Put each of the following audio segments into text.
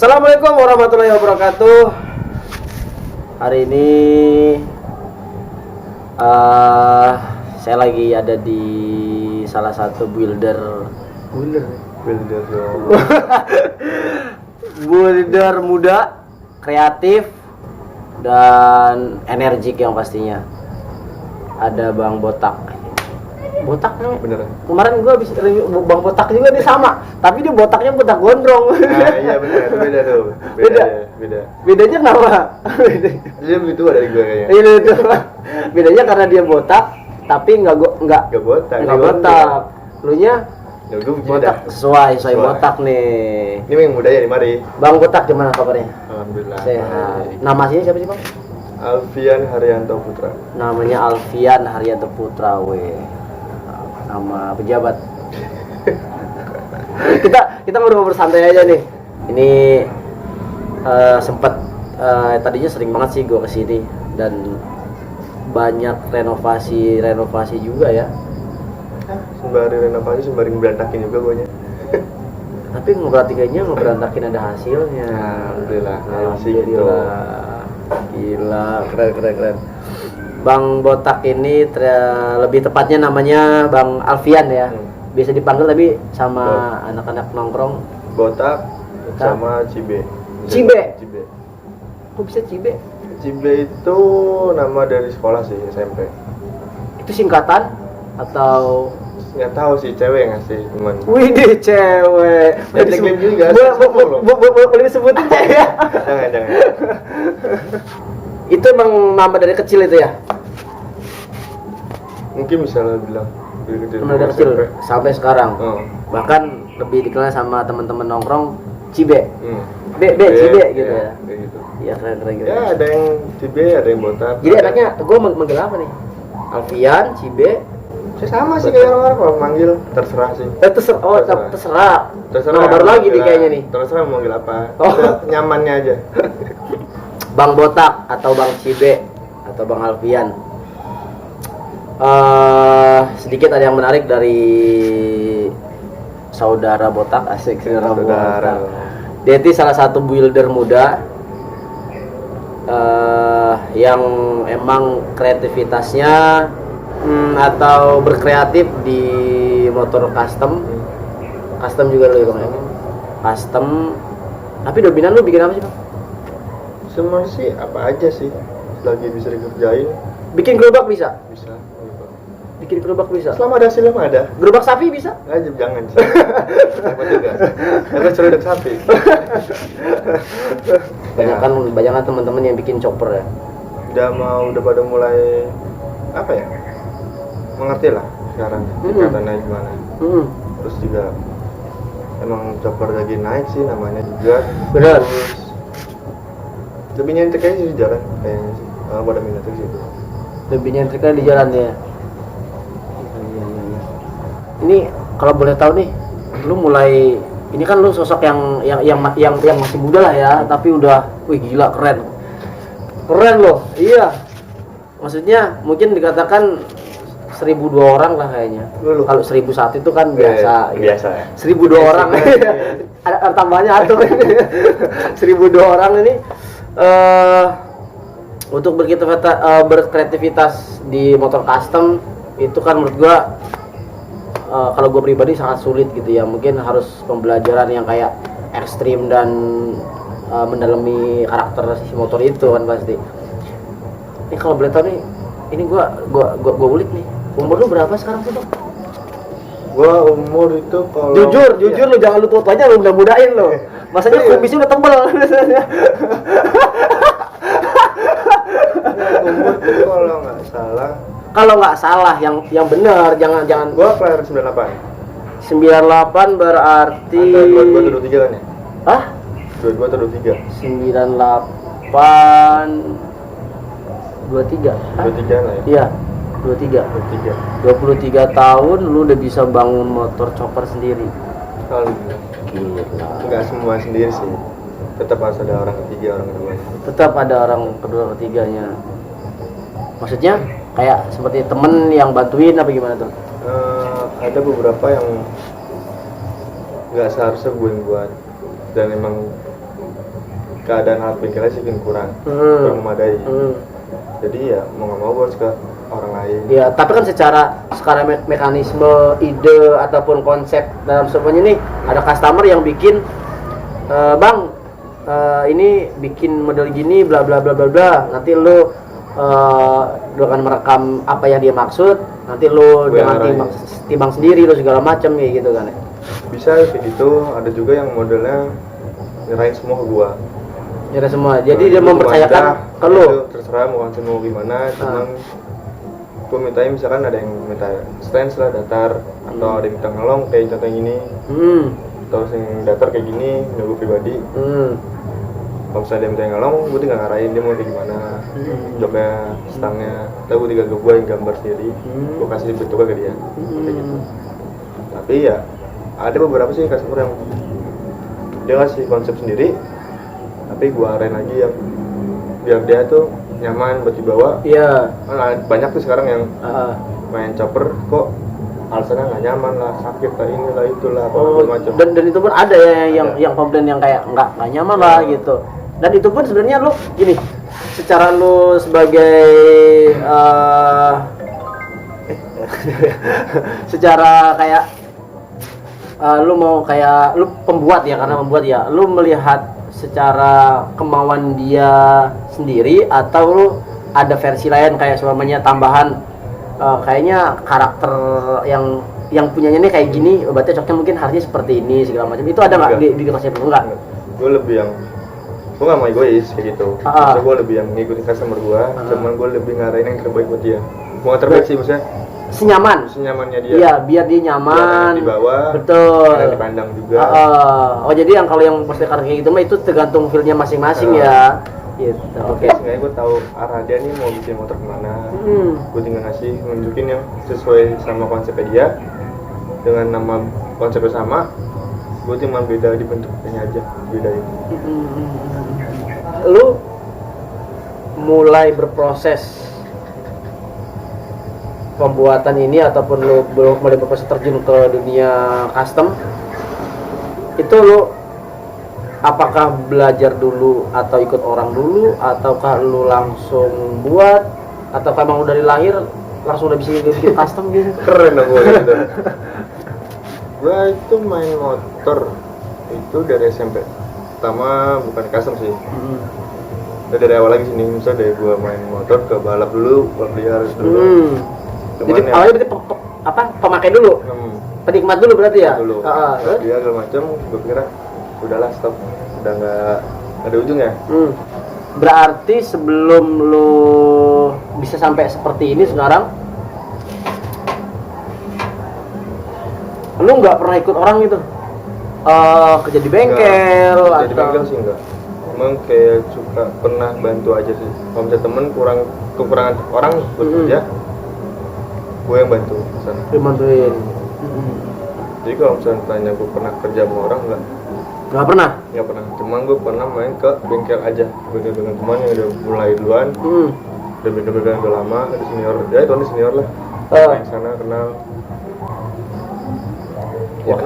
Assalamualaikum warahmatullahi wabarakatuh. Hari ini saya lagi ada di salah satu builder builder muda, kreatif dan energik yang pastinya. Ada Bang Botak. Botak namanya? Beneran? Kemarin gua habis review Bang Botak juga nih sama, tapi dia botaknya botak gondrong. Iya bener, beda tuh. Beda. Bedanya kenapa? Dia lebih tua dari gue kayaknya. Iya itu. Bedanya karena dia botak, tapi nggak botak. Lu nya Ya, gue botak sesuai botak nih. Ini yang muda ya, mari. Bang Botak gimana kabarnya? Alhamdulillah. Sehat. Nama aslinya siapa sih Bang? Alfian Haryanto Putra. Namanya Alfian Haryanto Putra, nama pejabat. kita ngobrol bersantai aja nih. Ini sempat tadinya sering banget sih gue kesini dan banyak renovasi juga ya. Sembari renovasi, sembari berantakin juga guanya. Tapi ngeberantakin ada hasilnya. Alhamdulillah. Gila, keren. Bang Botak ini lebih tepatnya namanya Bang Alfian ya. Biasa dipanggil tapi sama anak-anak nongkrong Botak sama Cibe. Cibe. Kok bisa Cibe? Cibe itu nama dari sekolah sih, SMP. Itu singkatan atau Nggak tahu sih, cewek yang ngasih teman. wih deh cewek. Nickname juga. Boleh disebutin ya? Jangan. Itu emang nama dari kecil itu ya? Mungkin misalnya bilang Dari kecil sampai sekarang. Bahkan lebih dikenal sama teman-teman nongkrong Cibe. Cibe gitu ya. Kayak gitu. Iya keren gitu. Ya ada yang Cibe, ada yang Botak. Jadi anaknya gue manggil apa nih? Alfian, Cibe. Sama sih kayak orang-orang kalau manggil terserah sih. Terserah. Nama baru lagi nih kayaknya nih. Terserah mau manggil apa. Oh. Nyamannya aja. Bang Botak atau Bang Cibe atau Bang Alfian. Sedikit ada yang menarik dari saudara Botak, asik saudara Botak. Dia itu salah satu builder muda yang emang kreativitasnya atau berkreatif di motor custom juga loh Bang ya. Custom. Tapi dominan lu bikin apa sih Bang? Semua sih apa aja sih lagi bisa dikerjain. Bikin gerobak bisa? Bisa. Bikin gerobak bisa? Selama ada hasilnya mah ada. Gerobak sapi bisa? Jangan sih. Apa juga? Aku ceruduk sapi. Banyak teman-teman yang bikin chopper ya. Udah pada mulai apa ya? Mengerti lah sekarang tingkatannya gimana. Terus juga emang chopper lagi naik sih namanya juga. Benar. Terus lebih nyentrik aja di jalan kayaknya sih. Pada minat sih. Lebih nyentrik di jalan ya. Ini kalau boleh tahu nih, lu mulai ini kan lu sosok yang masih muda lah ya, tapi udah, wih gila keren loh, iya. Maksudnya mungkin dikatakan 1002 orang lah kayaknya. Kalau 1001 itu kan biasa. Biasa ya. 1002 orang, ada tambahnya atau 1002 orang ini untuk berkreativitas di motor custom itu kan menurut gua kalau gue pribadi sangat sulit gitu ya, mungkin harus pembelajaran yang kayak ekstrim dan mendalami karakter si motor itu kan pasti. Ini kalau boleh tahu nih, ini gue ulik nih, umur lu berapa sekarang tuh Bang? Gua umur itu kalau jujur lu jangan lu tua-tuanya, lu muda-mudain lo. Masanya kumisnya udah tebel. Umur itu kalau nggak salah yang benar, jangan gua kelahiran 98 berarti atau 22 atau 23 kan ya? Hah? 22 atau 23? 23 lah ya? Iya, 23 tahun lu udah bisa bangun motor chopper sendiri. Kali Gila. Nggak semua sendiri sih, tetap harus ada orang ketiga, orang kedua. Tetap ada orang kedua ketiganya. Maksudnya kayak seperti temen yang bantuin apa gimana tuh? Ada beberapa yang nggak seharusnya gue yang buat, dan emang keadaan alat bengkelnya sih kurang memadai. Jadi ya mau nggak mau gue harus ke orang lain. Ya, tapi kan secara mekanisme, ide ataupun konsep dalam semuanya nih ada customer yang bikin bang ini bikin model gini bla bla bla bla bla. Nanti lu dengan merekam apa yang dia maksud, nanti lu dengan timbang sendiri lu segala macam kayak gitu kan ya. Bisa kayak gitu, ada juga yang modelnya nyerahin semua ke gua. Nyerahin semua. Jadi dia mempercayakan ke lu. Terserah mau langsung mau gimana, cuman gua mintanya misalkan ada yang minta stance lah datar atau ada yang minta ngelong kayak contoh yang ini. Atau yang datar kayak gini, gua pribadi. Kalau misalnya dia minta yang ngelong, gue tinggal ngarahin dia mau kayak gimana, joknya, stangnya, atau gue tinggal gue yang gambar sendiri, gue kasih bentuknya ke dia, kayak gitu. Tapi ya ada beberapa sih customer yang dia ngasih konsep sendiri, tapi gue arahin lagi yang biar dia tuh nyaman buat dibawa. Iya. Banyak tuh sekarang yang main chopper kok alasannya nggak nyaman lah, sakit lah, inilah itulah, macam. Dan itu pun ada ya yang komplain yang kayak nggak nyaman lah gitu. Dan itu pun sebenarnya lu gini, secara lu sebagai secara kayak lu mau kayak lu pembuat ya, karena membuat ya, lu melihat secara kemauan dia sendiri atau lu ada versi lain kayak semuanya tambahan kayaknya karakter yang punyanya nih kayak gini, berarti cocoknya mungkin harusnya seperti ini segala macam. Itu ada nggak di konsep lu? Enggak. Gue lebih yang gue nggak mau egois kayak gitu. So, gue lebih yang ngikutin customer gue, cuman gue lebih ngarahin yang terbaik buat dia. Mau terbaik sih maksudnya. Senyamannya dia. Iya, biar dia nyaman. Di bawah. Betul. Dan dipandang juga. Oh jadi yang kalau yang poster kayak gitu mah itu tergantung feelnya masing-masing ya. Gitu. Oke. Seenggaknya gue tahu arah dia nih mau bikin motor kemana. Gue tinggal nunjukin yang sesuai sama konsepnya dia. Dengan nama konsepnya sama, gue cuma beda di bentuknya aja, bedain. Lu mulai berproses pembuatan ini ataupun lu belum mulai berproses terjun ke dunia custom itu, lu apakah belajar dulu atau ikut orang dulu, ataukah lu langsung buat, atau emang udah dari lahir langsung udah bisa bikin custom gitu? Keren dong gue gitu. Gue itu main motor itu dari SMP. Pertama bukan custom sih. Dari awal lagi sini, misalnya dari gue main motor ke balap dulu, balap liar dulu. Jadi awalnya berarti pemakai dulu, penikmat dulu berarti ya? Dulu. Dia segala macam, gue kira udahlah stop, udah nggak ada ujungnya. Berarti sebelum lu bisa sampai seperti ini sekarang, lu nggak pernah ikut orang gitu? Kerja di bengkel atau? Kerja di bengkel sih enggak. Emang kayak suka pernah bantu aja sih. Kalau misalnya temen kekurangan orang buat kerja, gue yang bantu sana. Bantuin. Jadi kalau misalnya tanya gue pernah kerja sama orang Nggak pernah? Nggak pernah. Cuman gue pernah main ke bengkel aja. Bengkel dengan teman yang udah mulai duluan. Udah bengkel udah lama, ada senior. Ya itu ada senior lah. Main sana kenal. Wah,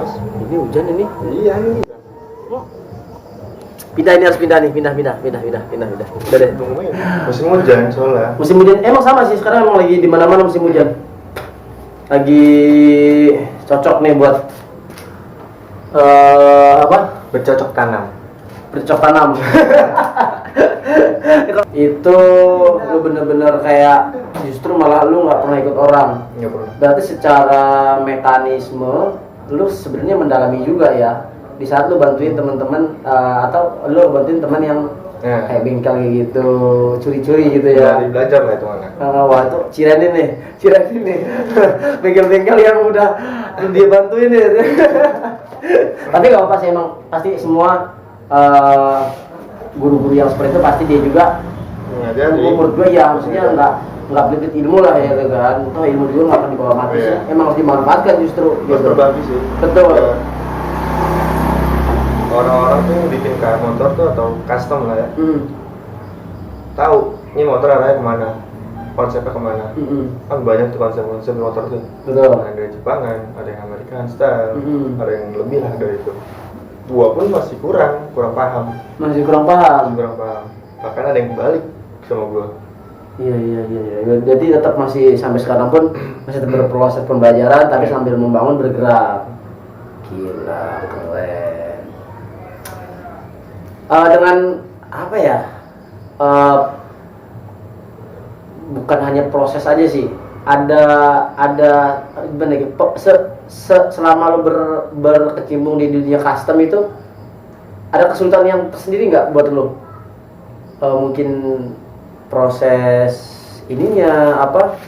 ini hujan ini. Iya nih. Pindah, ini harus pindah nih, pindah. Udah deh. Musim hujan soalnya. Musim hujan emang sama sih, sekarang emang lagi di mana-mana musim hujan. Lagi cocok nih buat bercocok tanam. Itu lu bener-bener kayak justru malah lu nggak pernah ikut orang. Nggak pernah. Berarti secara mekanisme lu sebenarnya mendalami juga ya. Di saat lu bantuin teman-teman atau lu bantuin teman yang kayak bengkel kayak gitu, curi-curi gitu ya. Dari belajar lah itu mana. Wah itu Cireni nih. Bengkel-bengkel yang udah dia bantuin nih. Tapi nggak apa-apa sih, emang pasti semua guru-guru yang seperti itu pasti dia juga menurut gue ya, maksudnya nggak pelit ilmu lah ya kan. Toh ilmu juga nggak akan dibawa mati sih, emang harus dimanfaatkan justru gitu. Berbagi sih. Betul. Orang-orang tuh bikin kayak motor tuh atau custom lah ya. Tahu ini motor arahnya kemana, konsepnya kemana. Kan banyak tuh konsep motor tuh. Betul. Ada yang dari Jepangan, ada yang American style, ada yang lebih lah dari itu. gua pun masih kurang paham. Masih kurang paham. Bahkan ada yang balik sama gua. Iya. Jadi tetap masih sampai sekarang pun masih tetap berproses pembelajaran, tapi sambil membangun bergerak. Gila, keren. Dengan apa ya? Bukan hanya proses aja sih. Ada gimana gitu? Selama lo berkecimpung di dunia custom itu, ada kesulitan yang tersendiri nggak buat lo? Mungkin proses ininya apa?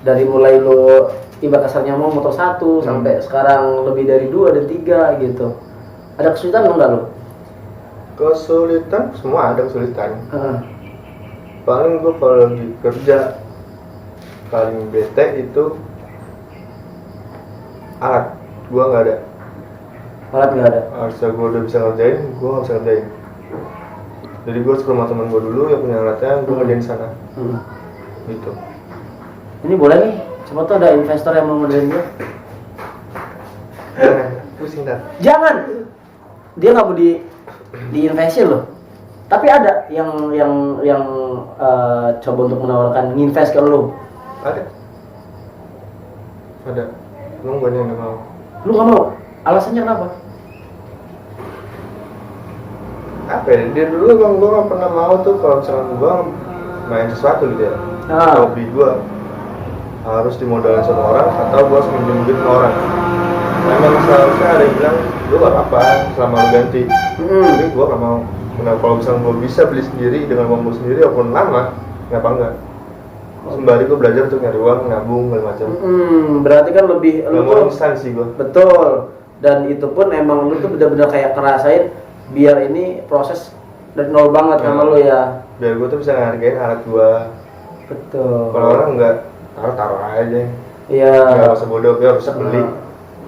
Dari mulai lo ibarat kasarnya mau motor 1 sampai sekarang lebih dari 2 dan 3 gitu. Ada kesulitan nggak lo? Kesulitan, semua ada kesulitan. Paling gue kalau lagi kerja paling bete itu alat gue nggak ada. Alat nggak ada. Harusnya gue udah bisa ngerjain, gue nggak bisa ngerjain. Jadi gue ke rumah teman gue dulu yang punya alatnya, gue ngerjain di sana. Gitu. Ini boleh nih, siapa tuh ada investor yang mau ngerjain gue? Jangan, pusing dah. Jangan. Dia nggak mau diinvestin loh. Tapi ada yang coba untuk menawarkan nginvest ke lo. Ada. Emang gue nggak mau. Lu nggak mau? Alasannya kenapa? Apa ya? Dia dulu bang gue nggak pernah mau tuh kalau misalkan gue main sesuatu gitu ya. Hobi gue harus dimodalin sama orang atau gue harus minjem duit sama orang. Memang seharusnya ada yang bilang lu gak apa-apa selama lu ganti. Tapi gue gak mau. Nah kalau misalnya gue bisa beli sendiri dengan uang gue sendiri walaupun lama, kenapa enggak? Sembari gue belajar untuk nyari uang, nabung, segala macam. Berarti kan lebih lu tuh instan sih gue. Betul. Dan itu pun emang lu tuh benar-benar kayak ngerasain biar ini proses dari nol banget sama lu ya. Biar gue tuh bisa ngehargain alat gue. Betul. Kalau orang enggak taruh aja. Iya. Enggak usah bodoh, gue bisa beli.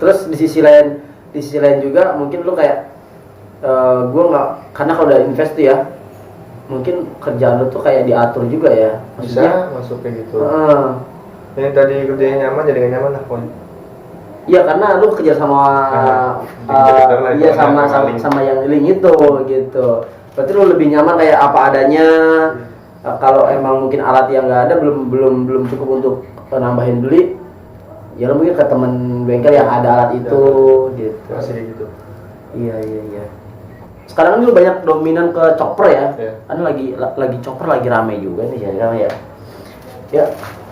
Terus di sisi lain juga mungkin lu kayak gue nggak, karena kalau udah invest tuh ya mungkin kerjaan lu tuh kayak diatur juga ya. Maksudnya, bisa masuk kayak gitu. Yang tadi kerjanya nyaman jadi nggak nyaman lah pon. Iya karena lu kerja sama iya sama yang link itu gitu. Berarti lu lebih nyaman kayak apa adanya. Kalau emang mungkin alat yang nggak ada belum cukup untuk nambahin beli, ya lu mungkin ke temen bengkel yang ada alat itu gitu. Masih gitu. Iya. Sekarang ini lu banyak dominan ke chopper ya. Kan lagi chopper lagi rame juga nih ya. Ya.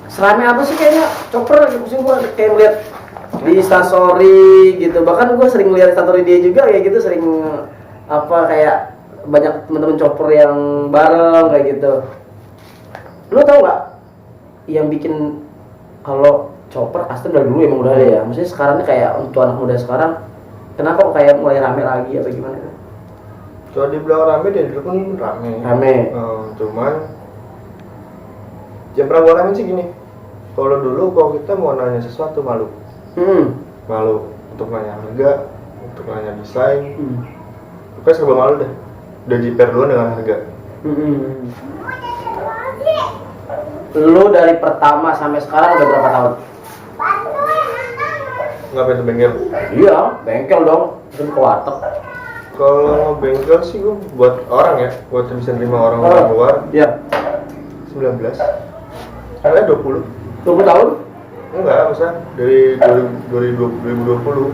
Serame apa sih kayaknya chopper pusing gua kayak ngeliat di instastory gitu. Bahkan gua sering lihat instastory dia juga kayak gitu, sering kayak banyak teman-teman chopper yang bareng kayak gitu. Lu tau nggak yang bikin kalau chopper custom dari dulu emang udah ada ya? Maksudnya sekarang ini kayak untuk anak muda sekarang, kenapa kok kayak mulai rame lagi atau gimana? Kalau dibilang rame, dia dulu pun rame. Cuman yang pernah gua rame sih gini. Kalau dulu kalau kita mau nanya sesuatu malu. Malu untuk nanya harga, untuk nanya desain. Pokoknya serba malu deh. Udah jiper duluan dengan harga. Lu dari pertama sampai sekarang udah berapa tahun? Ngapain tuh bengkel? Iya, bengkel dong. Terus ke warteg. Kalau bengkel sih gue buat orang ya, buat bisa nerima orang luar. Iya. 19. Kalian 20. 20 tahun? Enggak, maksudnya dari 2020.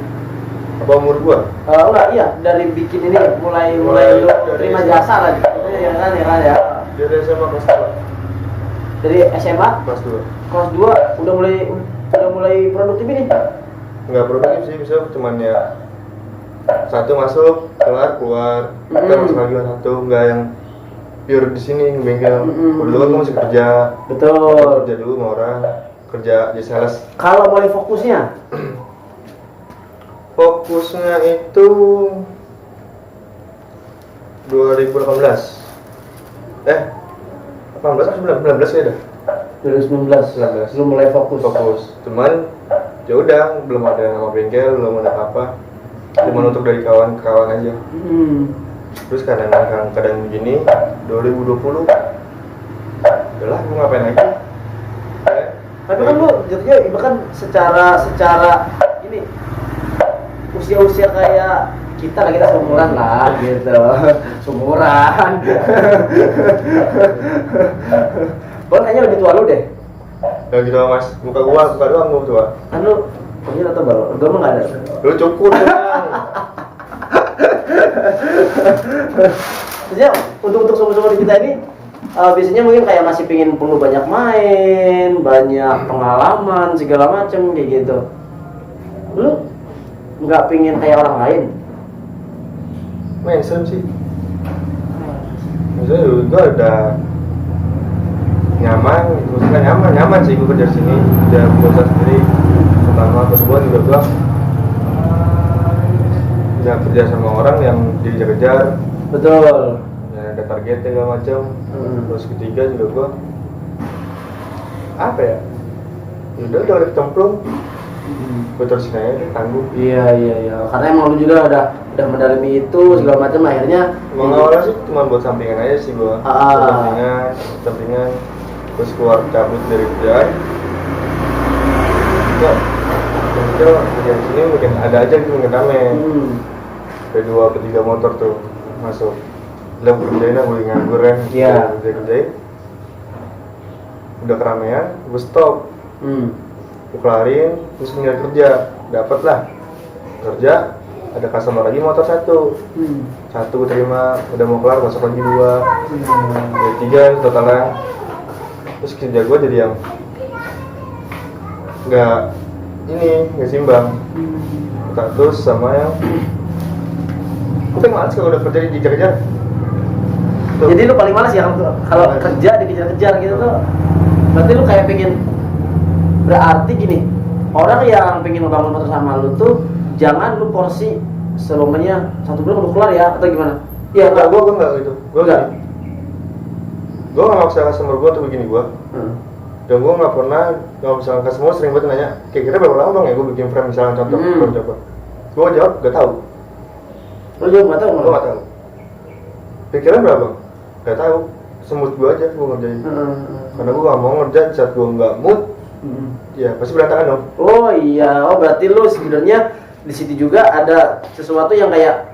Apa umur gua? Enggak, iya, dari bikin ini mulai lu terima jasa lah. Ya kan ya. Dari SMA kelas 2. Dari SMA kelas 2. Kelas 2 udah mulai produktif ini? Enggak produktif sih, bisa cuman ya satu masuk, keluar, kita masuk lagi satu, enggak yang pure di sini bengkel. Dulu kan masih kerja. Betul. Kerja dulu sama orang, kerja di sales. Kalau mulai fokusnya? Fokusnya itu 2018. 18 atau 19 ya dah. 2019. Lu mulai fokus. Cuman ya udah, belum ada nama bengkel, belum ada apa. Cuman untuk dari kawan ke kawan aja. Terus kadang begini 2020 udahlah mau ngapain lagi. Tapi kan lu jadinya bahkan secara ini usia kayak kita seumuran lah gitu. Seumuran. Gua kayaknya lebih tua lu deh. Ya gitu mas, muka doang gua tua. Kan lu punya atau baru? Gua mah nggak ada. Lu cukur doang. Maksudnya untuk seumur kita ini biasanya mungkin kayak masih perlu banyak main, banyak pengalaman segala macem kayak gitu. Lu nggak pingin kayak orang lain? Mainstream sih. Maksudnya gue ada nyaman, maksudnya nyaman sih gue kerja di sini. Udah berusaha sendiri. Pertama, kedua juga gue udah kerja sama orang yang dikejar-kejar. Betul. Ya, ada targetnya segala macam. Terus ketiga juga gue apa ya? Udah kecemplung. Gue terusin aja tangguh. Iya. Karena emang lu juga udah mendalami itu segala macam akhirnya. Emang awalnya sih cuma buat sampingan aja sih gue. Sampingan. Terus keluar cabut dari kerjaan. Ya, mikir kerjaan sini mungkin ada aja gitu ngedamen. Ada 2 atau 3 motor tuh masuk. Udah kerjain aku nganggur kan. Iya. Kerjain. Udah keramaian, gue stop. Gue kelarin, terus tinggal kerja, dapet lah kerja, ada customer lagi motor satu gue terima, udah mau kelar, masuk lagi 2, jadi 3 totalnya. Terus kerja gue jadi yang nggak simbang. Terus sama yang gue males kalau udah kerja dikejar-kejar. Jadi lu paling males ya kalau kerja dikejar-kejar gitu tuh. Berarti lu kayak pengen, berarti gini, orang yang pengen ngebangun motor sama lu tuh jangan lu porsi selamanya 1 bulan lu kelar ya atau gimana? Iya, gue enggak gitu. Gue nggak maksa customer gue tuh begini gue. Dan gue nggak pernah, kalau misalnya customer sering banget nanya, kira-kira berapa lama dong ya gue bikin frame misalnya contoh, coba. Gue jawab gak tahu. Lu jawab gak tahu? Gue gak tahu. Pikiran berapa? Gak tahu. Semut gue aja gue ngerjain. Karena gue gak mau ngerjain saat gue nggak mood. Ya pasti berantakan dong. Oh iya, berarti lu sebenarnya di situ juga ada sesuatu yang kayak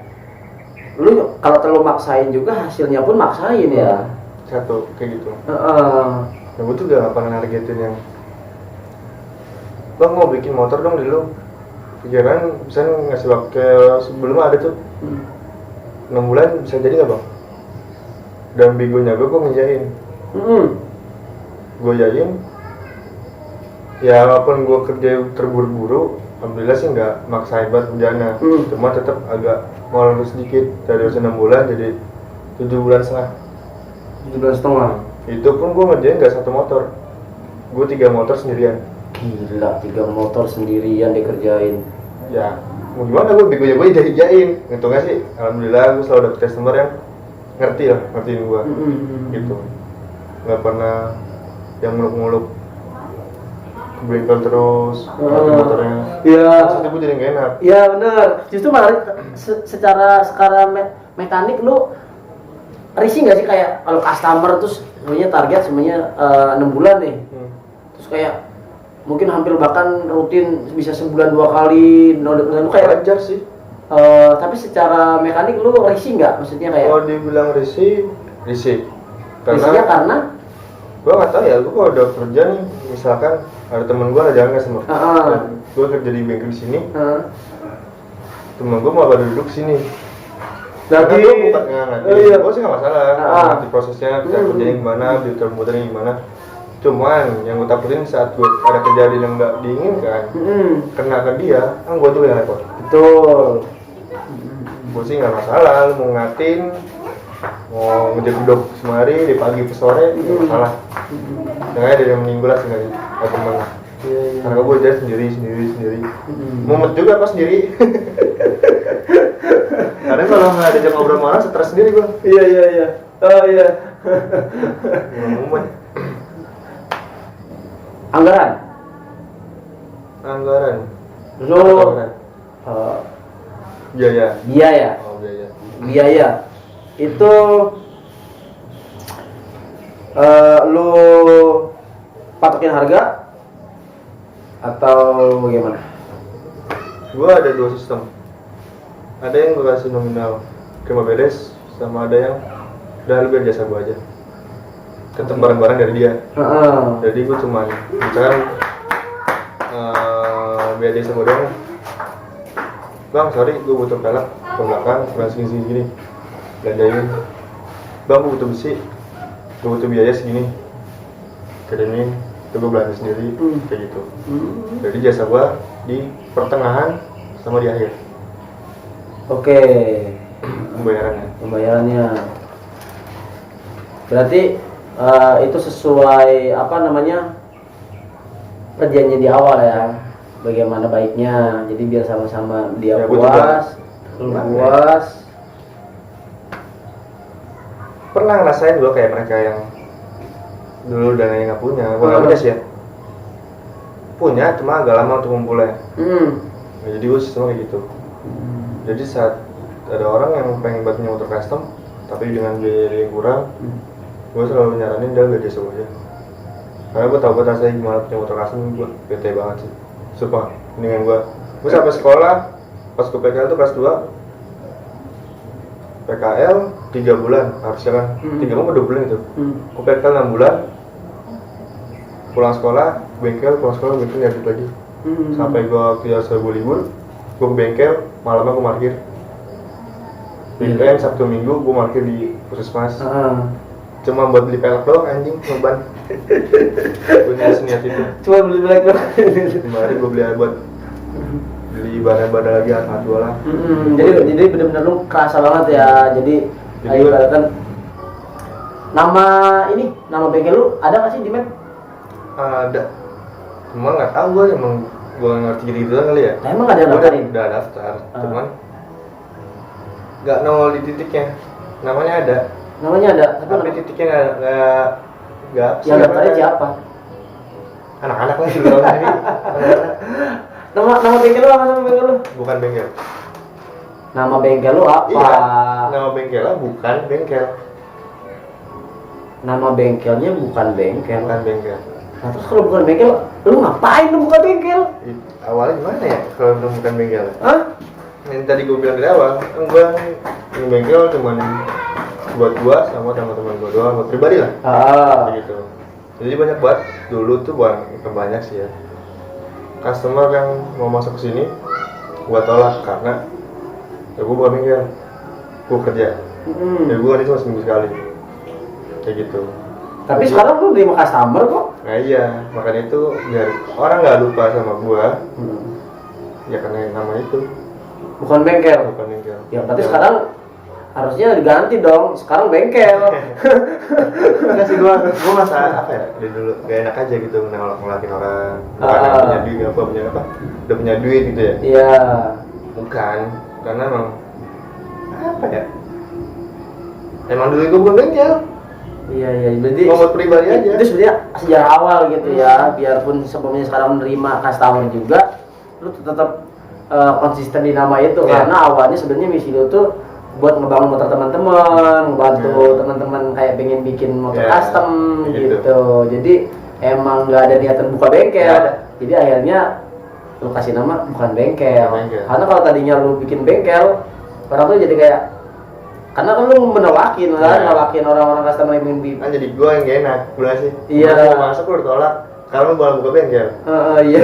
lu kalau terlalu maksain juga hasilnya pun maksain ya. Satu kayak gitu. Nah gue tuh udah gak pernah nargetin yang bang mau bikin motor dong dulu. Pikiran misalnya ngasih waktu sebelum ada tuh 6 bulan bisa jadi gak bang? Dan begonya gue ngejain. Gue jain. Ya walaupun gue kerja terburu-buru, alhamdulillah sih nggak maksain banget kerjanya. Cuma tetap agak molor sedikit dari 6 bulan jadi 7 bulan setengah. 7 bulan setengah. Itu pun gue ngerjain nggak 1 motor. Gue 3 motor sendirian. Gila, 3 motor sendirian dikerjain. Ya, mau gimana gue begonya gue jain. Untungnya sih, alhamdulillah gue selalu dapet customer yang ngertiin gue. Gitu. Nggak pernah yang muluk-muluk bengkel terus motornya. Iya. Terus itu gue jadi nggak enak. Iya benar. Justru malah secara mekanik lu risih nggak sih kayak kalau customer terus semuanya target semuanya 6 bulan nih. Terus kayak mungkin hampir bahkan rutin bisa sebulan 2 kali lu kayak wajar sih. Tapi secara mekanik lu risih nggak? Maksudnya kayak kalau dibilang risih. risihnya karena gue nggak tahu ya, gue kalau udah kerja nih, misalkan ada temen gue ada jalan sama, gue kerja di bengkel di sini, temen gue malah duduk sini. Jadi gue bukan ngerti, gue sih nggak masalah, ngerti prosesnya, kita kerjanya gimana, detail motornya gimana. Cuman yang gue takutin saat gue ada kejadian yang nggak diinginkan, kena ke dia, kan gue tuh yang repot. betul. Gue sih nggak masalah, lu mau ngatin, mau ngedek-dek semari di pagi ke sore, nggak masalah. Sengaja dari minggu lah sengaja, atau teman. Karena gue jalan sendiri. Mumet juga pas sendiri. Karena kalau nggak ada jam ngobrol sama orang, stres sendiri gue. Iya. Oh iya. Mumet. Anggaran. Lu biaya. Oh biaya. Biaya itu lu patokin harga atau bagaimana? Gua ada 2 sistem. ada yang gue kasih nominal cuma beres, sama ada yang udah lu biar jasa gue aja, tetap barang-barang dari dia. Jadi gue cuma misalkan biar jasa gue doang, bang sorry gue butuh pelek ke belakang kurang segini belanjain, bang gue butuh besi, gue butuh biaya segini, kirimin, itu gue belanja sendiri, kayak gitu. Jadi jasa gue di pertengahan sama di akhir. Oke. Pembayarannya. Berarti itu sesuai apa namanya perjanjian di awal ya, bagaimana baiknya, jadi biar sama-sama dia ya, puas, lu puas. Pernah ngerasain gue kayak mereka yang dulu dananya nggak punya, gue nggak punya sih ya, punya cuma agak lama untuk ngumpulnya. Nah, jadi gue sistemnya kayak gitu. Jadi saat ada orang yang pengen buat punya motor custom tapi dengan biaya yang kurang, gue selalu nyaranin dia beda aja, karena gue tau rasanya gimana punya motor custom. Gue bete banget sih, sumpah. Mendingan gue sampai sekolah pas gue PKL tuh kelas 2 PKL 3 bulan harusnya kan, 3 mau 2 bulan itu. Gue PKL 6 bulan, pulang sekolah bengkel nyadip lagi. Sampai gue biasa gue libur, gue ke bengkel, malamnya gue parkir. Weekend Sabtu Minggu gue parkir di puskesmas. Cuma buat beli pelek doang anjing, ngeban. Gue niat itu. Cuma beli pelek doang. Kemarin gue buat beli bahan-bahan lagi Alfa-2 lah. Jadi benar-benar lu kerasa banget ya. Jadi ibaratkan nama bengkel lu ada nggak sih di map? Ada. Cuma nggak tahu gue, emang gue ngerti gitu kali ya. Nah, emang nggak ada yang daftarin? Udah daftar, cuman nggak nongol di titiknya. Namanya ada, tapi titiknya nggak. Yang daftarnya siapa? Anak-anak lah di luar ini. Nama bengkel lu apa, nama bengkel lu? Bukan bengkel. Nama bengkel lu apa? Iya, nama bengkelnya bukan bengkel. Nama bengkelnya bukan bengkel. Bukan bengkel. Nah, terus kalau bukan bengkel, lu ngapain lu buka bengkel? Awalnya gimana ya kalau bukan bengkel? Hah? Yang tadi gue bilang dari awal, gue ini bengkel cuman buat gua sama teman-teman gua doang, buat pribadi lah. Gitu. Jadi banyak banget dulu tuh, bukan banyak sih ya, customer yang mau masuk ke sini gua tolak karena ya gua bukan bengkel, gua kerja. Ya gua ini cuma seminggu sekali. Kayak gitu. Tapi jadi, sekarang lu terima customer kok. Nah iya, makanya itu biar orang nggak lupa sama gua. Ya karena nama itu. Bukan bengkel. Ya berarti sekarang harusnya diganti dong. Sekarang bengkel. Enggak sih, gua masa apa ya? Dari dulu gak enak aja gitu ngelakin orang. Punya duit apa? Udah punya duit gitu ya? Iya. Bukan, karena emang apa ya? Emang dulu gua bukan bengkel. Iya, berarti buat pribadi aja. Itu sebenarnya sejarah awal gitu ya. Biarpun sebelumnya sekarang menerima customer juga, lu tetap konsisten di nama itu. Karena awalnya sebenarnya misi lu tuh buat ngebangun motor teman-teman, ngebantu teman-teman kayak pengen bikin motor custom gitu. Jadi emang nggak ada niatan buka bengkel. Jadi akhirnya lu kasih nama bukan bengkel. Karena kalau tadinya lu bikin bengkel, orang tuh jadi kayak, karena kan lu menolakin orang-orang customer yang ingin kan jadi gua yang gak enak, gua sih. Iya. Mau masuk lu ditolak, kalau lu boleh buka bengkel. Iya.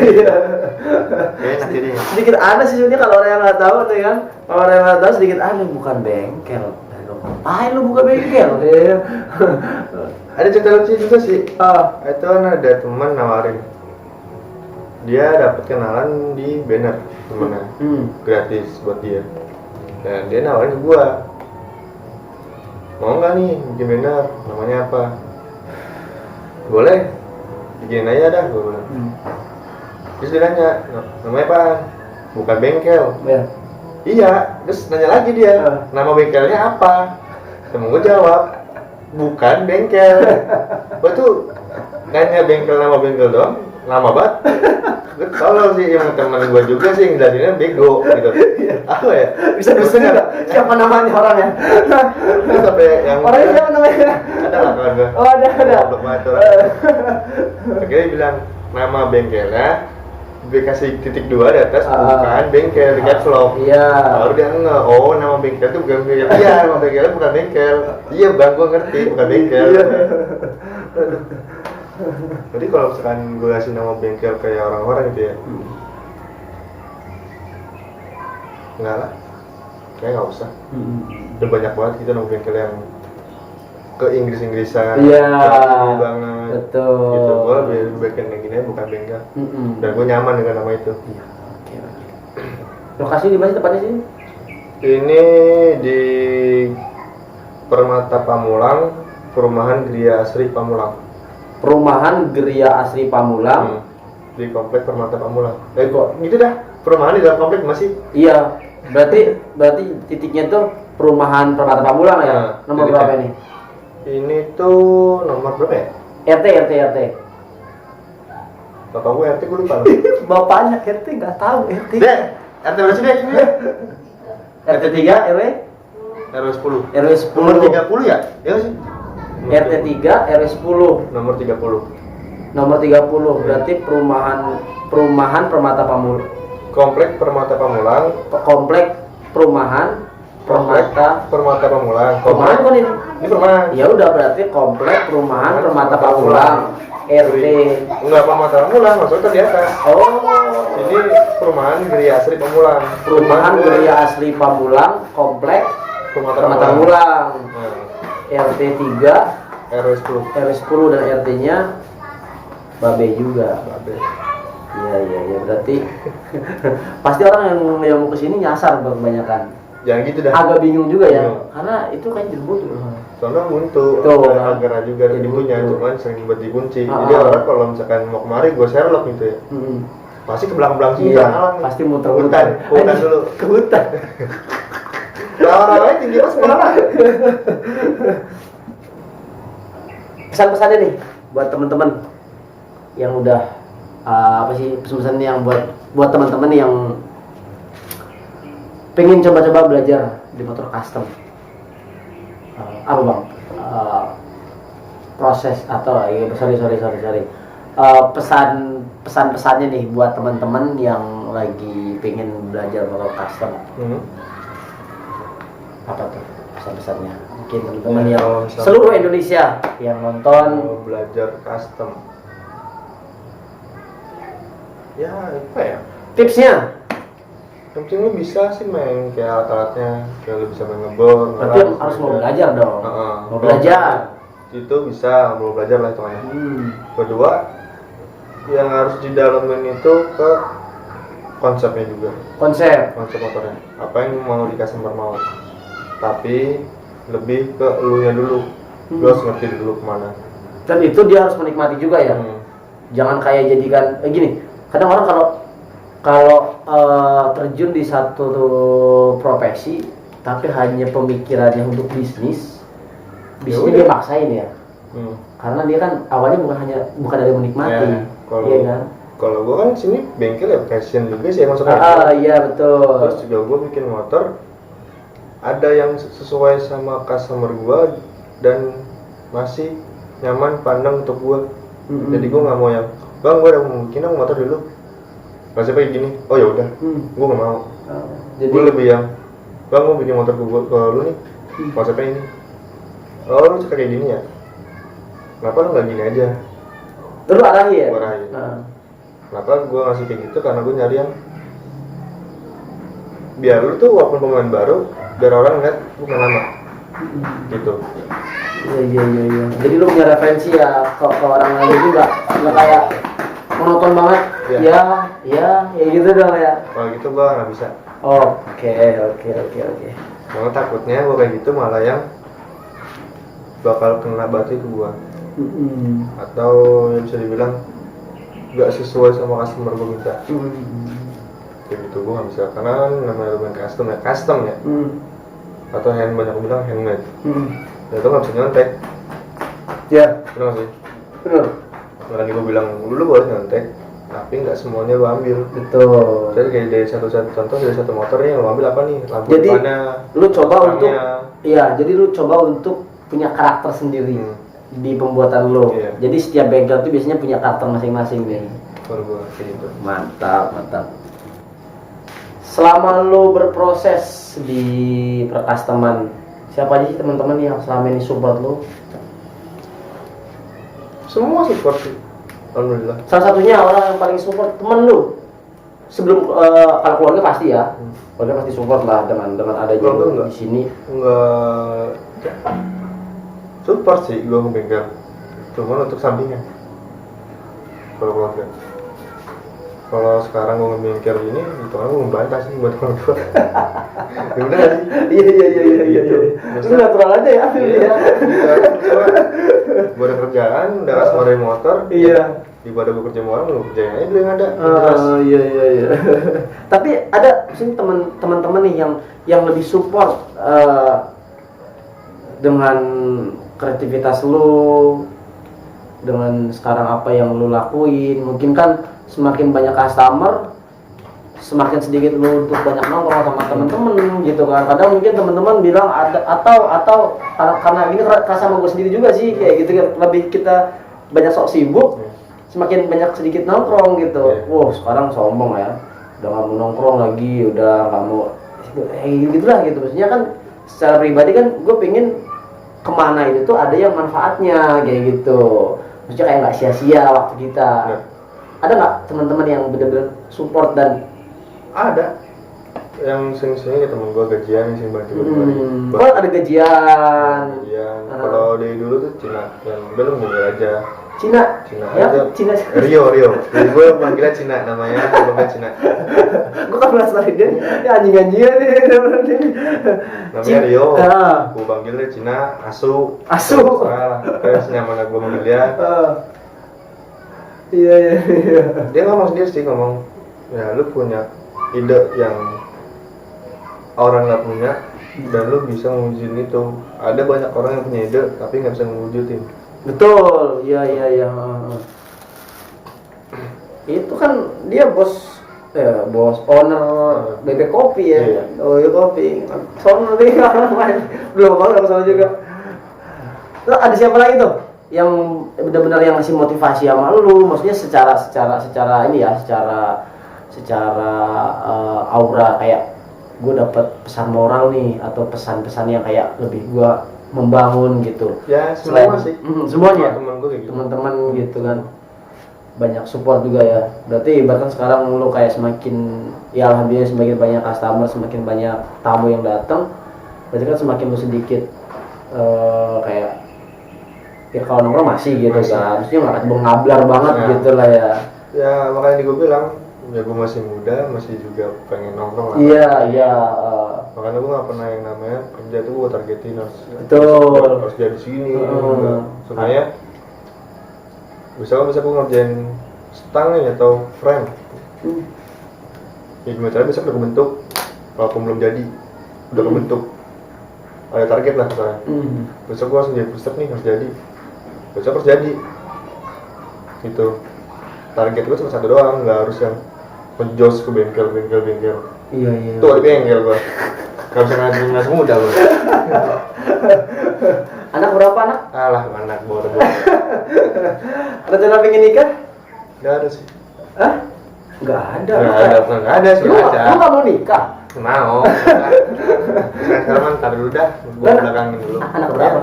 Enak jadi. Sedikit aneh sih sebenarnya kalau orang yang nggak tahu tuh kan. Kalau orang yang nggak tahu sedikit aneh, bukan bengkel. Ngapain lu buka bengkel? Ada cerita lucu juga sih. Itu kan ada teman nawarin. Dia dapat kenalan di banner temennya, gratis buat dia. Dan dia nawarin ke gua, mau nggak nih bikin banner, namanya apa? Boleh, bikin aja dah, gua bilang. Terus dia nanya, namanya apaan? Bukan bengkel. Iya, terus nanya lagi dia, nama bengkelnya apa? Temen gue jawab, bukan bengkel. Gue tuh nanya bengkel, nama bengkel doang, lama banget. Gue tolong sih, yang temen gue juga sih yang jadinya bego gitu. Apa ya? Bisa nggak? Siapa namanya orangnya? Terus sampai yang orangnya siapa namanya? Ada lah kawan gue. Oh ada. Goblok banget orang. Akhirnya bilang nama bengkelnya dikasih titik 2 di atas bukan bengkel di caps lock. Iya. Baru dia oh nama bengkel itu bukan bengkel. Iya, nama bengkelnya bukan bengkel. Iya bang, gue ngerti bukan bengkel. Jadi kalau misalkan gue kasih nama bengkel kayak orang-orang gitu ya, enggak lah, kayak nggak usah. Udah banyak banget kita nama bengkel yang ke Inggris-Inggrisan, iya, banget, betul. gitu. Gue lebih bengkel yang gini bukan bengkel, dan gue nyaman dengan nama itu. Iya. Oke. Lokasi di mana tepatnya sih? Ini di Permata Pamulang, Perumahan Gria Asri Pamulang. Perumahan Geria Asri Pamulang. Di komplek Permata Pamulang. Kok gitu dah? Perumahan di dalam komplek masih? Iya. Berarti titiknya tuh Perumahan Permata Pamulang ya? Nah, Nomor berapa ini? Ini tuh nomor berapa ya? RT. Bapak gue RT gue lupa. Bapaknya RT nggak tahu RT. Dek, RT berapa sih dek? RT 3 RW RW 10. RW 10. Nomor 30 ya? Iya nggak sih? RT 3 RW 10. Nomor 30. Nomor 30 berarti perumahan Permata Pamulang. Komplek Permata Pamulang. Komplek perumahan Permata Pamulang. Perumahan kan ini? Ini perumahan. Ya udah berarti komplek perumahan Permata Pamulang. RT. Enggak Permata Pamulang, maksudnya di atas. Oh. Ini perumahan Geria Asri Pamulang. Perumahan Geria Asri Pamulang, komplek Permata Permata Pamulang. Nah, RT 3 RW 10. RW 10 dan RT-nya Babe juga. Babe. Iya berarti pasti orang yang mau kesini nyasar kebanyakan. Jangan gitu dah. Agak bingung juga ya, Bingung. karena itu kan jebut. Soalnya buntu, Tuh, agar juga ada jadi pintunya, buntu. cuman sering buat dikunci. Ah, Jadi ah. orang kalau misalkan mau kemari gue Sherlock gitu ya, pasti ke belakang sini Iya, alam nih. pasti muter-muter. Hutan dulu. Ke hutan. Nah, orang-orangnya tinggi pas mana? Pesan-pesannya nih buat teman-teman yang udah apa sih pesan-pesan yang buat teman-teman yang pengen coba-coba belajar di motor custom. Apa bang? Proses atau sorry. Pesan-pesannya nih buat teman-teman yang lagi pengen belajar motor custom. Apa tuh pesan-pesannya? Mungkin teman-teman yang seluruh Indonesia yang nonton Mau belajar custom. Ya, apa ya? tipsnya. Yang penting lu bisa sih main kayak alat-alatnya, kayak lu bisa main ngebor. Berarti harus mau belajar dong. Mau belajar. Itu bisa, mau belajar lah hitungannya. Kedua, yang harus didalamin itu ke konsepnya juga. Konsep. Konsep motornya. Apa yang mau di customer mau. Tapi lebih ke elunya dulu. Lu harus ngerti dulu kemana. Dan itu dia harus menikmati juga ya. Jangan kayak jadikan gini. Kadang orang kalau terjun di satu profesi tapi hanya pemikirannya untuk bisnis dia maksain ya. Karena dia kan awalnya bukan dari menikmati. Iya kan? Kalau gua kan sini bengkel ya passion juga sih maksudnya. Iya betul. Terus juga gua bikin motor ada yang sesuai sama customer gua dan masih nyaman pandang untuk gua. Jadi gua nggak mau yang bang gua udah mungkin motor dulu masih kayak gini, oh ya udah, gua nggak mau. Jadi Gua lebih yang bang gua bikin motor ke lu nih, konsepnya ini. Oh lu suka kayak gini ya? Kenapa lu nggak gini aja? terus arahi ya. Gua arahin. Kenapa gua ngasih kayak gitu? Karena gua nyari yang biar lu tuh walaupun pemain baru, biar orang lihat lu main lama. Gitu. Iya. Jadi lu punya referensi ya ke orang lain juga, nggak kayak monoton banget. Ya gitu dong ya. Kalau gitu gua nggak bisa. Oke. Malah takutnya gua kayak gitu malah yang bakal kena batu ke gua. Atau yang bisa dibilang nggak sesuai sama customer gua minta. Kayak gitu gua nggak bisa karena namanya main custom ya. Atau banyak bilang handmade. Dan itu nggak bisa nyontek. Ya. Benar nggak sih? Benar. Makanya gue bilang dulu boleh nyontek, tapi nggak semuanya lo ambil. Betul. Jadi kayak dari satu motor nih lo ambil apa nih? Lampu Jadi depannya, lu coba stangnya. untuk jadi lu coba untuk punya karakter sendiri di pembuatan lo. Iya. Jadi setiap bengkel itu biasanya punya karakter masing-masing nih. kalau gue kayak gitu. Mantap, mantap. Selama lo berproses di percustoman, siapa aja sih teman-teman yang selama ini support lo? Semua support sih, alhamdulillah. Salah satunya orang yang paling support temen lo. Sebelum kalau keluarga pasti ya, keluarga pasti support lah dengan adanya Keluarga lo enggak. di sini. Enggak support sih gue ngebengkel, cuman untuk sampingan. Kalau keluarga, kalau sekarang gue ngebengkel ini, itu kan gue membantah sih buat orang tua. Ya udah sih. Iya. Itu natural aja ya. Iya. Gue ada kerjaan, udah kasih modal motor. Iya. Daripada gue kerja sama orang, gue kerjain aja dulu yang ada. Jelas. Iya. Tapi ada sini teman-teman nih yang lebih support dengan kreativitas lu, dengan sekarang apa yang lu lakuin. Mungkin kan semakin banyak customer, semakin sedikit lu untuk banyak nongkrong sama temen-temen gitu kan. Kadang mungkin teman-teman bilang ada atau karena ini kerasa sama gue sendiri juga sih kayak gitu, lebih kita banyak sok sibuk, semakin banyak sedikit nongkrong gitu. Wow, sekarang sombong ya, udah nggak mau nongkrong lagi, udah nggak mau gitulah gitu. Maksudnya kan secara pribadi kan gue pengen kemana itu tuh ada yang manfaatnya kayak gitu. Maksudnya kayak nggak sia-sia waktu kita. Ada nggak teman-teman yang benar-benar support dan ada yang sering-sering ya temen gue gajian yang sering bantu gue oh ada gajian. Kalau dari dulu tuh Cina yang belum mulai aja. Cina ya aja. Cina Rio dari gue panggilnya Cina, namanya bukan Cina. Gue kan penasaran dia anjing-anjingan nih Namanya Rio. Gue panggilnya Cina Asu. Kayak senyaman gue manggil dia. Iya. Dia ngomong sendiri sih, ngomong ya lu punya ide yang orang nggak punya dan lu bisa mewujudin itu. Ada banyak orang yang punya ide tapi nggak bisa mewujudin. Betul, iya. Itu kan dia bos owner bebek kopi ya. Iya. Oh iya kopi. Soalnya nih orang lain belum banget apa salah juga. Terus ada siapa lagi tuh yang benar-benar yang ngasih motivasi sama lu? Maksudnya secara ini ya, secara aura kayak gue dapat pesan moral nih atau pesan-pesan yang kayak lebih gue membangun gitu. Ya semua sih. Semuanya. Temen gue kayak gitu. Teman-teman gitu kan. Banyak support juga ya. Berarti bahkan sekarang lu kayak semakin ya alhamdulillah semakin banyak customer, semakin banyak tamu yang datang. Berarti kan semakin lu sedikit kayak ya kalau nongkrong masih gitu kan. Maksudnya nggak ngablar banget gitu lah ya. Ya makanya gue bilang ya gue masih muda, masih juga pengen nongkrong lah. Iya. Makanya gue gak pernah yang namanya kerja tuh gue targetin harus jadi sini. Sebenarnya bisa gue ngerjain stang nih atau frame. Ya gimana caranya besok udah kebentuk, walaupun belum jadi udah kebentuk. Ada target lah misalnya. Besok gue langsung jadi pusat nih harus jadi. Besok harus jadi. Gitu. Target gue cuma satu doang, nggak harus yang menjos ke bengkel. Iya. Tuh ada bengkel gua. Gak bisa nggak semudah gua. Anak berapa anak? Alah anak baru. Rencana pengen nikah? Nggak ada sih. Hah? Nggak ada sih. Lu nggak mau nikah? Mau. Sekarang ntar dulu dah. Gua belakangin dulu. Anak berapa?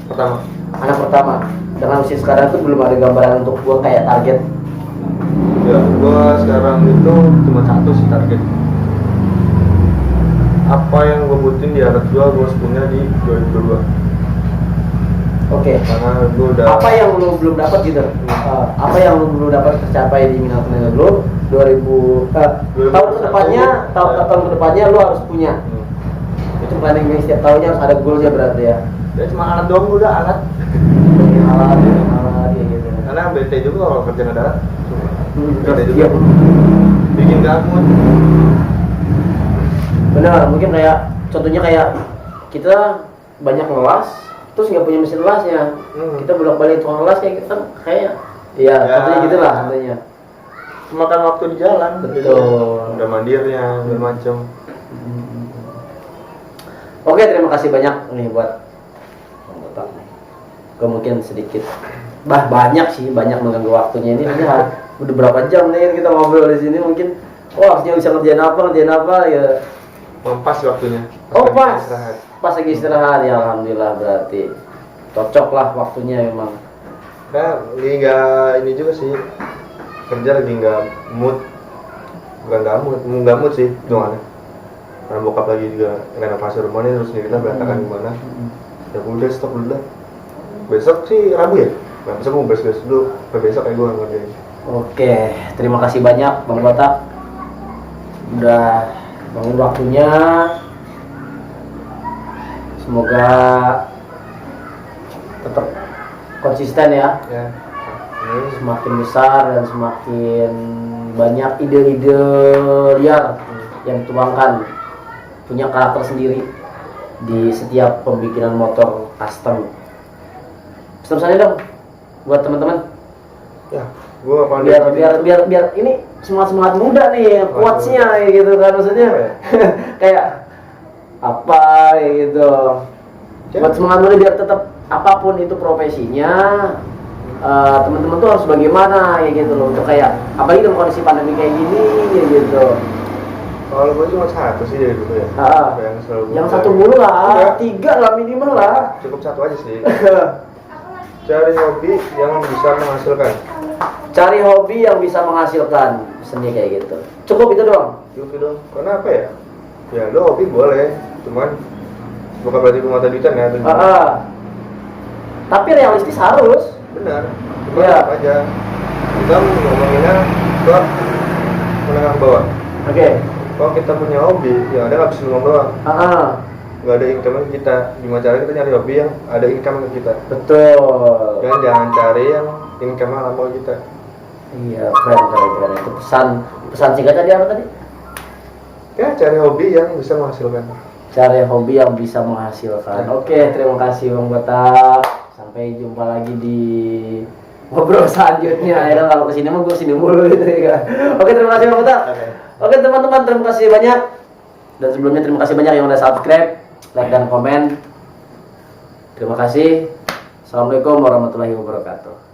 Pertama. Anak pertama. Dengan usia sekarang tuh belum ada gambaran untuk gua kayak target. Ya, gua sekarang itu cuma satu sih target. Apa yang gua butuhin di anak gua harus punya di 2022. Oke. Karena gua udah. Apa yang lu belum dapat gitu? Apa yang lu belum dapat tercapai di minat lu 2000 tahun kedepannya lu harus punya. Itu planning setiap tahunnya harus ada goalnya berarti ya. Ya cuma alat doang udah alat. Alat ya gitu. Karena bete juga kalau kerja darat. Bete juga. Bikin gabut. Benar, mungkin kayak contohnya kayak kita banyak ngelas terus nggak punya mesin lasnya. Kita bolak-balik tukang las kayak kita kayak ya contohnya gitulah contohnya. Makan waktu di jalan. Betul. Udah mandirnya segala macam. Oke, terima kasih banyak nih buat gue mungkin sedikit banyak mengganggu waktunya ini Udah berapa jam nih kita ngobrol di sini, mungkin harusnya bisa ngerjain apa ya. Pas waktunya. Oh lagi pas, istirahat. pas lagi istirahat ya, alhamdulillah berarti cocok lah waktunya memang. Nah, lagi nggak ini juga sih, kerja lagi nggak mood, bukan nggak mood sih, doang. Karena bokap lagi juga renovasi rumahnya, terus kita berantakan gimana. Ya udah stop dulu lah. Besok sih Rabu ya? Nah, besok mau beres-beres dulu, besok kayak gue ngerjain. Oke, terima kasih banyak Bang Batak udah bangun waktunya. Semoga tetap konsisten ya. Ya, Semakin besar dan semakin banyak ide-ide liar yang dituangkan, punya karakter sendiri di setiap pembikinan motor custom. Pesan saya dong buat teman-teman. ya, gue biar ini semangat muda nih, quotes-nya gitu kan, maksudnya kayak apa gitu. Buat semangat muda biar tetap apapun itu profesinya, teman-teman tuh harus bagaimana ya gitu loh, untuk kayak apalagi dalam kondisi pandemi kayak gini ya gitu. Kalau gue cuma satu sih dari dulu ya. Yang satu mulu lah, 3 lah minimal lah. Cukup satu aja sih. Cari hobi yang bisa menghasilkan. Cari hobi yang bisa menghasilkan, seni kayak gitu. Cukup itu doang. Cukup dong. Karena apa ya? Ya lo hobi boleh, cuman bukan berarti mata duitan ya. Tapi realistis harus. Benar. Cuma Ya. apa aja. Kita ngomonginnya ke menengah ke bawah. Oke. Kalau kita punya hobi, yang ada nggak bisa ngomong doang. Nggak ada income ke kita. Gimana caranya kita nyari hobi yang ada income ke kita. Betul. Dan jangan cari yang income lama ke kita. Iya, keren. Itu pesan singkat tadi apa tadi? Ya, cari hobi yang bisa menghasilkan. Cari hobi yang bisa menghasilkan. Oke, terima kasih Bang Batak. Sampai jumpa lagi di ngobrol selanjutnya. Ya kalau kesini mah gue sini mulu gitu ya. Oke, terima kasih Bang Batak. Oke teman-teman, terima kasih banyak. Dan sebelumnya terima kasih banyak yang udah subscribe, like dan komen. Terima kasih. Assalamualaikum warahmatullahi wabarakatuh.